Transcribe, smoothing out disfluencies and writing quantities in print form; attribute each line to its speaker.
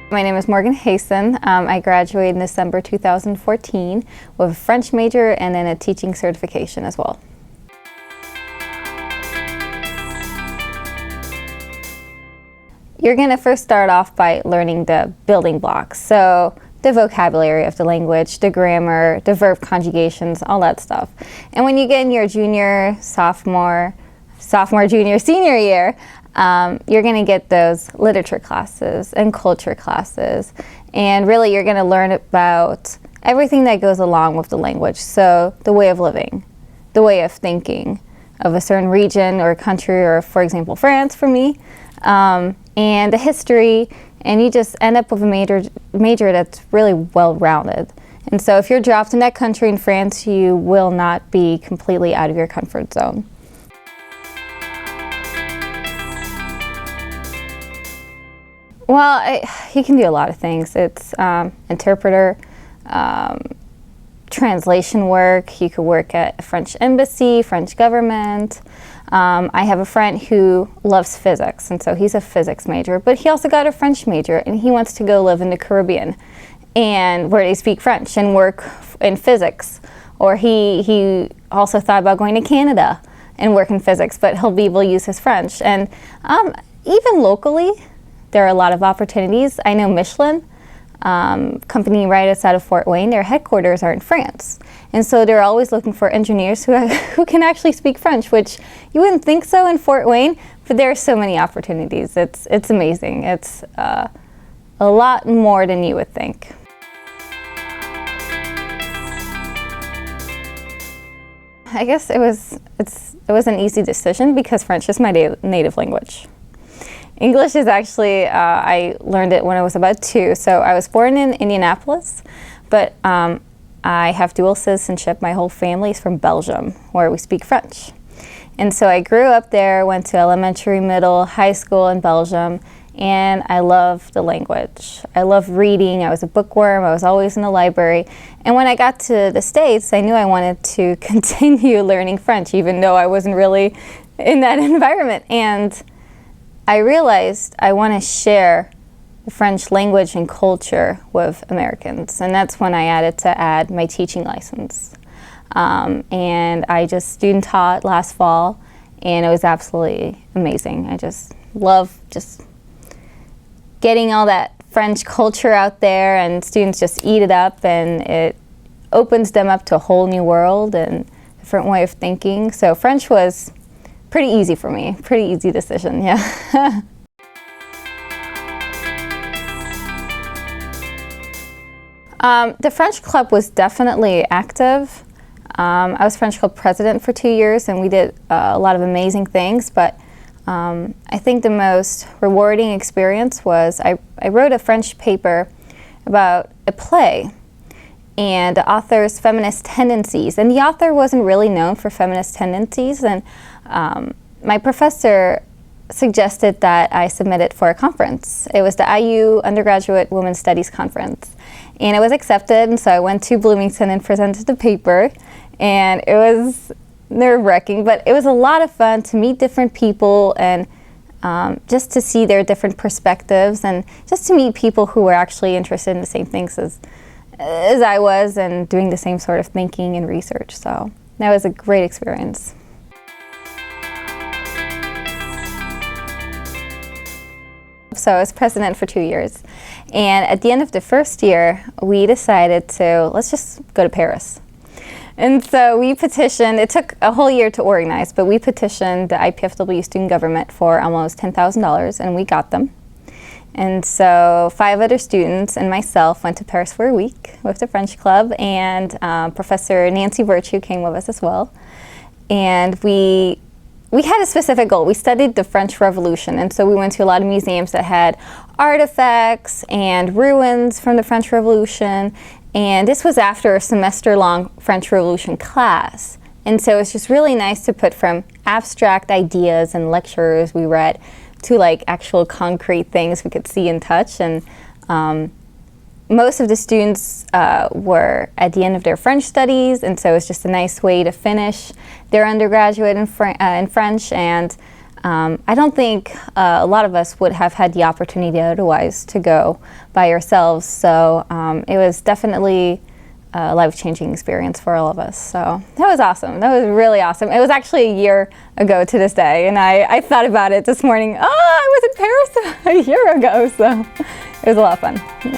Speaker 1: My name is Morgane Haesen. I graduated in December 2014 with a French major and then a teaching certification as well. You're going to first start off by learning the building blocks. So the vocabulary of the language, the grammar, the verb conjugations, all that stuff. And when you get in your junior, sophomore, junior, senior year, you're going to get those literature classes and culture classes. And really you're going to learn about everything that goes along with the language. So the way of living, the way of thinking of a certain region or country, or for example, France for me, and the history, and you just end up with a major that's really well-rounded. And so if you're dropped in that country in France, you will not be completely out of your comfort zone. Well, you can do a lot of things. It's interpreter, translation work. You could work at a French embassy, French government. I have a friend who loves physics, and so he's a physics major, but he also got a French major, and he wants to go live in the Caribbean, and where they speak French and work in physics. Or he also thought about going to Canada and work in physics, but he'll be able to use his French. And even locally, there are a lot of opportunities. I know Michelin, company right outside of Fort Wayne, their headquarters are in France. And so they're always looking for engineers who can actually speak French, which you wouldn't think so in Fort Wayne, but there are so many opportunities. It's amazing. It's a lot more than you would think. I guess it was an easy decision because French is my native language. English is actually, I learned it when I was about 2. So I was born in Indianapolis, but I have dual citizenship. My whole family is from Belgium, where we speak French. And so I grew up there, went to elementary, middle, high school in Belgium, and I love the language. I love reading. I was a bookworm. I was always in the library. And when I got to the States, I knew I wanted to continue learning French, even though I wasn't really in that environment. And I realized I want to share the French language and culture with Americans, and that's when I add my teaching license. And I just student taught last fall, and it was absolutely amazing. I just love just getting all that French culture out there, and students just eat it up, and it opens them up to a whole new world and different way of thinking. So French was pretty easy for me, pretty easy decision, yeah. The French club was definitely active. I was French club president for 2 years, and we did a lot of amazing things, but I think the most rewarding experience was I wrote a French paper about a play and the author's feminist tendencies. And the author wasn't really known for feminist tendencies, and my professor suggested that I submit it for a conference. It was the IU Undergraduate Women's Studies Conference. And it was accepted, and so I went to Bloomington and presented the paper. And it was nerve-wracking, but it was a lot of fun to meet different people and just to see their different perspectives, and just to meet people who were actually interested in the same things as I was, and doing the same sort of thinking and research. So that was a great experience. So I was president for 2 years, and at the end of the first year, we decided let's just go to Paris. And so we petitioned. It took a whole year to organize, but we petitioned the IPFW student government for almost $10,000, and we got them. And so 5 other students and myself went to Paris for a week with the French club, and Professor Nancy Virtue came with us as well. And we had a specific goal. We studied the French Revolution, and so we went to a lot of museums that had artifacts and ruins from the French Revolution. And this was after a semester-long French Revolution class. And so it's just really nice to put from abstract ideas and lectures we read to like actual concrete things we could see and touch. And most of the students were at the end of their French studies, and so it's just a nice way to finish their undergraduate in French. And I don't think a lot of us would have had the opportunity otherwise to go by ourselves. So it was definitely a life-changing experience for all of us. So that was awesome. That was really awesome. It was actually a year ago to this day, and I thought about it this morning. Oh, I was in Paris a year ago, so it was a lot of fun.